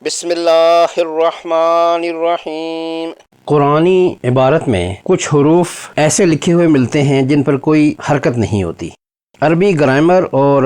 بسم اللہ الرحمن الرحیم۔ قرآنی عبارت میں کچھ حروف ایسے لکھے ہوئے ملتے ہیں جن پر کوئی حرکت نہیں ہوتی۔ عربی گرامر اور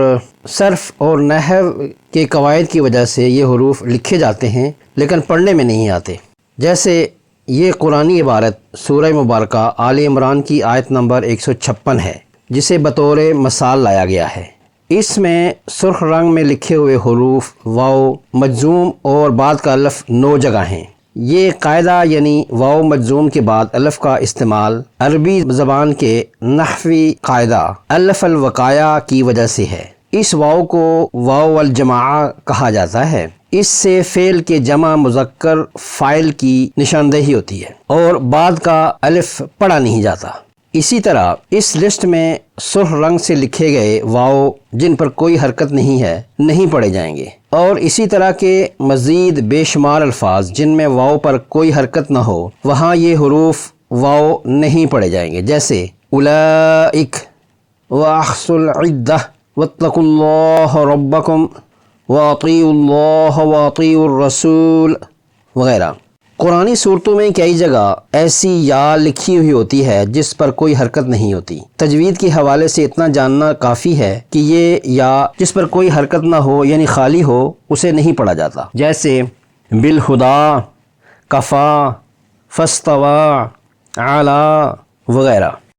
صرف اور نحو کے قواعد کی وجہ سے یہ حروف لکھے جاتے ہیں لیکن پڑھنے میں نہیں آتے۔ جیسے یہ قرآنی عبارت سورہ مبارکہ آل عمران کی آیت نمبر 156 ہے، جسے بطور مثال لایا گیا ہے۔ اس میں سرخ رنگ میں لکھے ہوئے حروف واو مجزوم اور بعد کا الف 9 جگہ ہیں۔ یہ قاعدہ یعنی واو مجزوم کے بعد الف کا استعمال عربی زبان کے نحوی قاعدہ الف الوقایا کی وجہ سے ہے۔ اس واو کو واو الجماعہ کہا جاتا ہے۔ اس سے فعل کے جمع مذکر فاعل کی نشاندہی ہوتی ہے اور بعد کا الف پڑھا نہیں جاتا۔ اسی طرح اس لسٹ میں سرخ رنگ سے لکھے گئے واو جن پر کوئی حرکت نہیں ہے نہیں پڑھے جائیں گے، اور اسی طرح کے مزید بے شمار الفاظ جن میں واو پر کوئی حرکت نہ ہو وہاں یہ حروف واو نہیں پڑھے جائیں گے، جیسے اولئک واحصوا العدہ واتقوا اللہ ربکم واطیعوا اللہ واطیعوا الرسول وغیرہ۔ قرآنی صورتوں میں کئی جگہ ایسی یا لکھی ہوئی ہوتی ہے جس پر کوئی حرکت نہیں ہوتی۔ تجوید کے حوالے سے اتنا جاننا کافی ہے کہ یہ یا جس پر کوئی حرکت نہ ہو یعنی خالی ہو اسے نہیں پڑھا جاتا، جیسے بالہدا، کفا، فاستوی، اعلی وغیرہ۔